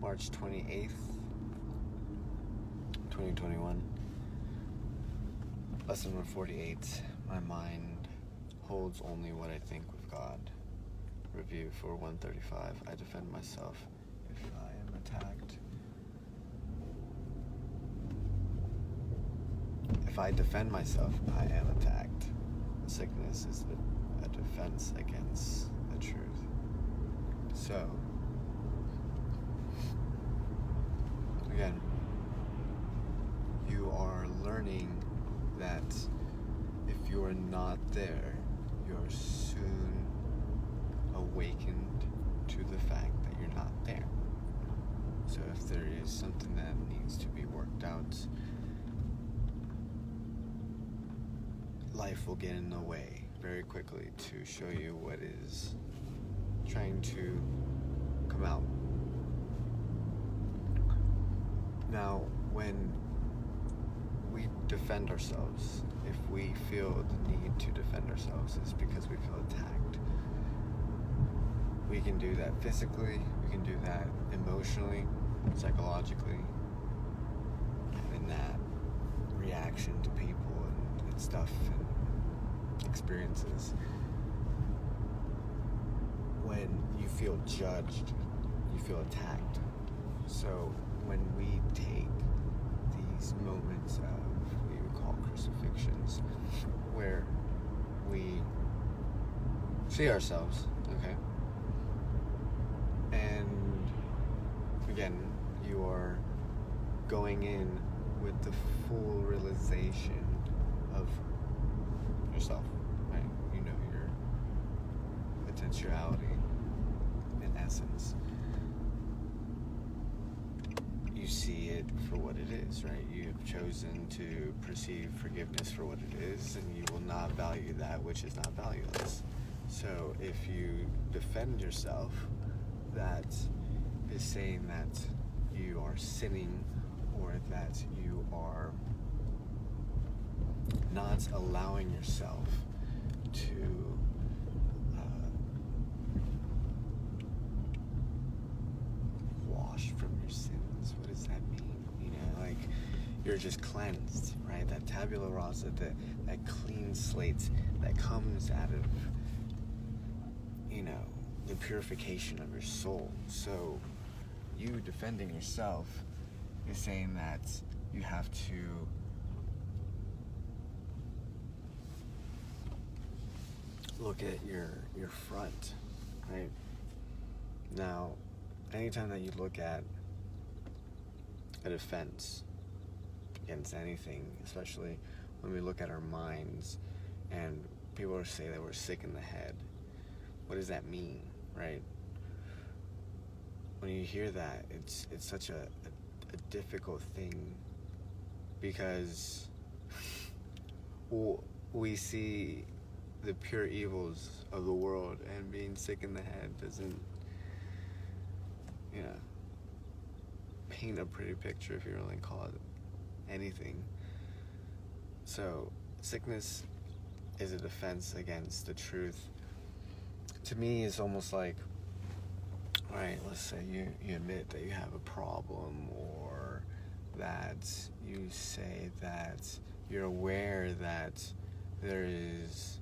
March 28th, 2021. Lesson 148. My mind holds only what I think with God. Review for 135. I defend myself if I am attacked. If I defend myself, I am attacked. Sickness is a defense against the truth. So, again, you are learning that if you are not there, you're soon awakened to the fact that you're not there. So if there is something that needs to be worked out, life will get in the way very quickly to show you what is trying to come out. Now, when we defend ourselves, if we feel the need to defend ourselves, it's because we feel attacked. We can do that physically, we can do that emotionally, psychologically, having that reaction to people and stuff and experiences. When you feel judged, you feel attacked. So when we take these moments of what you would call crucifixions, where we see ourselves, okay, and again, you are going in with the full realization of yourself, right? You know your potentiality in essence. You see it for what it is, right? You have chosen to perceive forgiveness for what it is, and you will not value that which is not valueless. So if you defend yourself, that is saying that you are sinning, or that you are not allowing yourself to wash from your sins. What does that mean? You know, like you're just cleansed, right? That tabula rasa, that clean slate that comes out of, you know, the purification of your soul. So you defending yourself is saying that you have to look at your front, right? Now, anytime that you look at a defense against anything, especially when we look at our minds and people say that we're sick in the head, what does that mean, right? When you hear that, it's such a difficult thing, because we see the pure evils of the world, and being sick in the head doesn't, you know, paint a pretty picture, if you really call it anything. So sickness is a defense against the truth. To me, it's almost like, all right, let's say you admit that you have a problem, or that you say that you're aware that there is,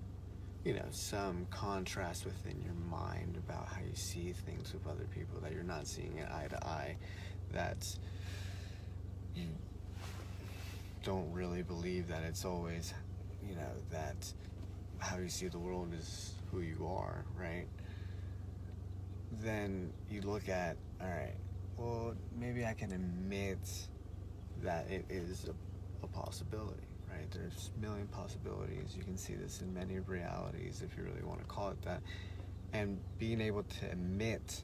you know, some contrast within your mind about how you see things with other people, that you're not seeing it eye to eye, that you don't really believe that it's always, you know, that how you see the world is who you are, right? Then you look at, all right, well, maybe I can admit that it is a possibility, right? There's a million possibilities. You can see this in many realities, if you really want to call it that. And being able to admit,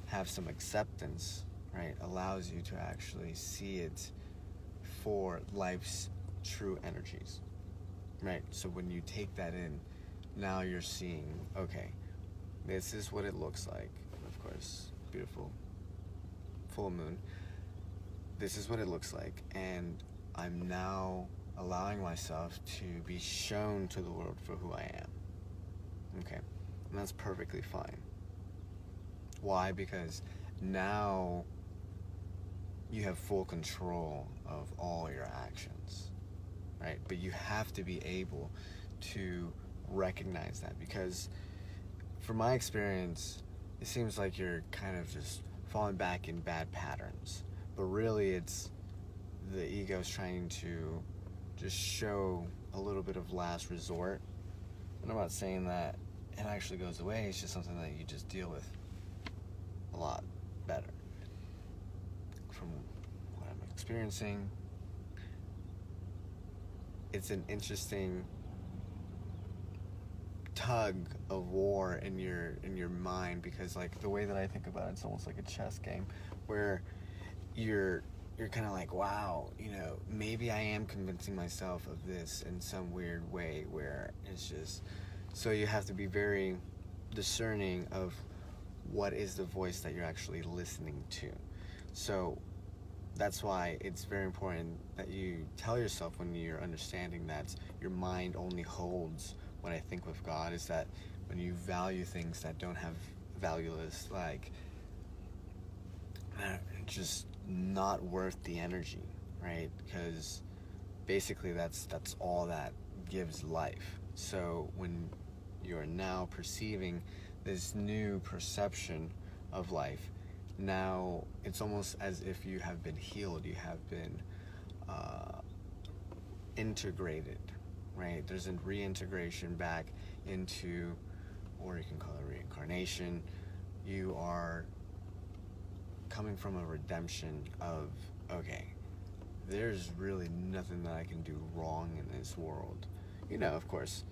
have some acceptance, right, allows you to actually see it for life's true energies, right? So when you take that in, now you're seeing, okay, this is what it looks like. Of course, beautiful full moon. This is what it looks like, and I'm now allowing myself to be shown to the world for who I am. Okay, and that's perfectly fine. Why? Because now you have full control of all your actions, right? But you have to be able to recognize that, because from my experience, it seems like you're kind of just falling back in bad patterns. But really, it's the ego's trying to just show a little bit of last resort. And I'm not saying that it actually goes away, it's just something that you just deal with a lot better. From what I'm experiencing, it's an interesting tug of war in your mind, because like the way that I think about it, it's almost like a chess game where you're kind of like, wow, maybe I am convincing myself of this in some weird way, where it's just, so you have to be very discerning of what is the voice that you're actually listening to. So that's why it's very important that you tell yourself, when you're understanding that your mind only holds what I think with God, is that when you value things that don't have valueless, like, just not worth the energy, right? Because basically that's all that gives life. So when you're now perceiving this new perception of life, now it's almost as if you have been healed, you have been integrated, right? There's a reintegration back into, or you can call it reincarnation. You are coming from a redemption of, okay, there's really nothing that I can do wrong in this world. Of course,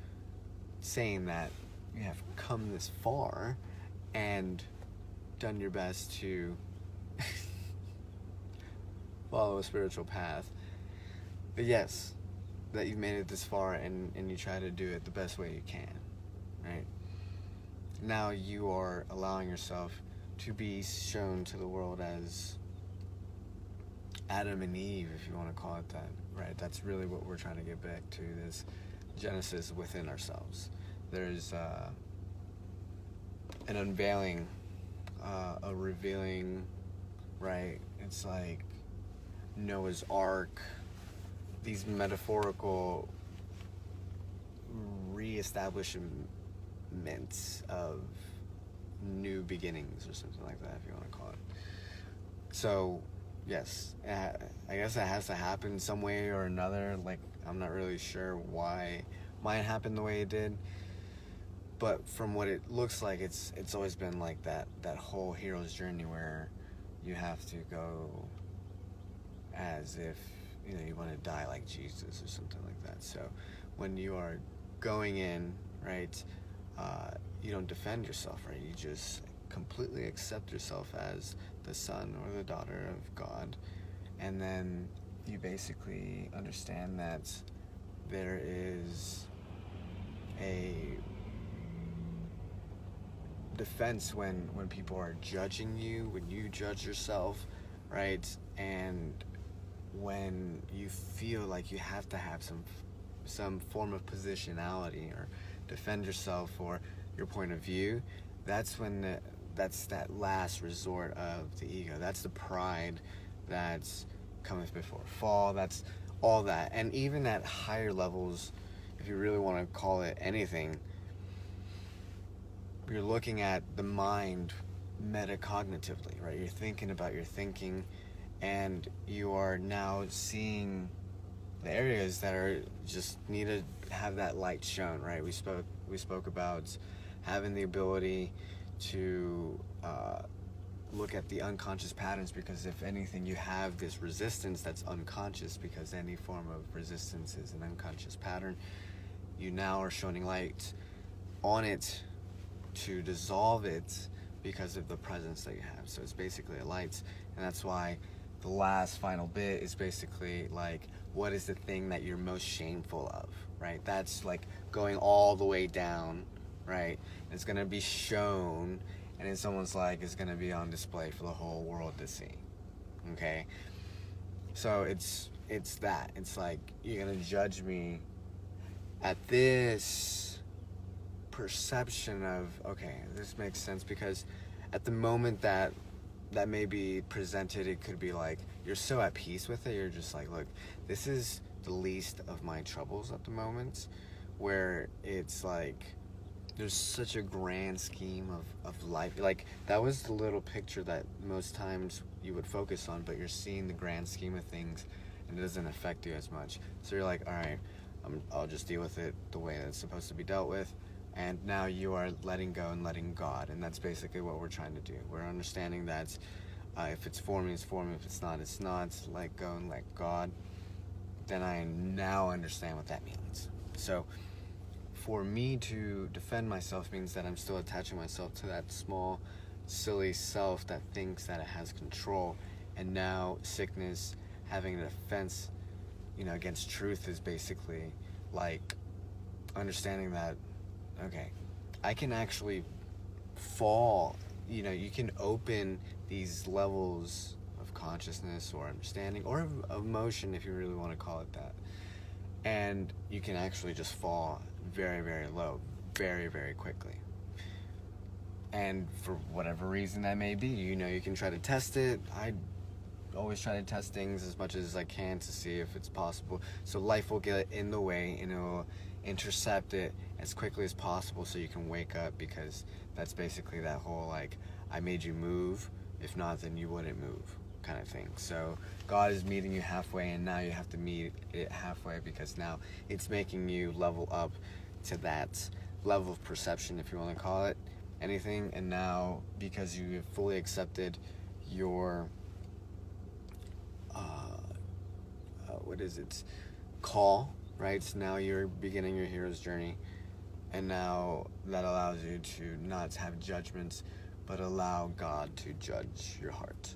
saying that you have come this far and done your best to follow a spiritual path. But yes, that you've made it this far, and you try to do it the best way you can, right? Now you are allowing yourself to be shown to the world as Adam and Eve, if you want to call it that, right? That's really what we're trying to get back to, this Genesis within ourselves. There's an unveiling, a revealing, right? It's like Noah's Ark, these metaphorical reestablishments of new beginnings, or something like that, if you want to call it. So yes, I guess it has to happen some way or another. Like, I'm not really sure why mine happened the way it did, but from what it looks like, it's always been like that whole hero's journey, where you have to go as if you want to die like Jesus or something like that. So when you are going in, right, you don't defend yourself, right? You just completely accept yourself as the son or the daughter of God, and then you basically understand that there is a defense when people are judging you, when you judge yourself, right? And when you feel like you have to have some form of positionality or defend yourself or your point of view, that's when that's that last resort of the ego. That's the pride that's cometh before fall. That's all that. And even at higher levels, if you really want to call it anything, you're looking at the mind metacognitively, right? You're thinking about your thinking, and you are now seeing the areas that are just need to have that light shown, right? We spoke about having the ability to look at the unconscious patterns, because if anything, you have this resistance that's unconscious, because any form of resistance is an unconscious pattern. You now are shining light on it to dissolve it because of the presence that you have. So it's basically a light, and that's why the last final bit is basically like, what is the thing that you're most shameful of, right? That's like going all the way down, right? It's going to be shown, and in someone's like, it's going to be on display for the whole world to see, okay? So it's that. It's like, you're going to judge me at this perception of, okay, this makes sense, because at the moment that may be presented, it could be like you're so at peace with it, you're just like, look, this is the least of my troubles at the moment, where it's like there's such a grand scheme of life. Like, that was the little picture that most times you would focus on, but you're seeing the grand scheme of things and it doesn't affect you as much. So you're like, all right, I'll just deal with it the way that it's supposed to be dealt with. And now you are letting go and letting God. And that's basically what we're trying to do. We're understanding that if it's for me, it's for me. If it's not, it's not. Let go and let God. Then I now understand what that means. So for me to defend myself means that I'm still attaching myself to that small, silly self that thinks that it has control. And now sickness, having an offense, against truth, is basically like understanding that, okay, I can actually fall. You can open these levels of consciousness or understanding or emotion, if you really want to call it that, and you can actually just fall very, very low, very, very quickly. And for whatever reason that may be, you can try to test it. I always try to test things as much as I can to see if it's possible. So life will get in the way and it will intercept it as quickly as possible so you can wake up, because that's basically that whole, like, I made you move, if not then you wouldn't move kind of thing. So God is meeting you halfway, and now you have to meet it halfway, because now it's making you level up to that level of perception, if you want to call it anything. And now, because you have fully accepted your call, right? So now you're beginning your hero's journey, and now that allows you to not have judgments, but allow God to judge your heart.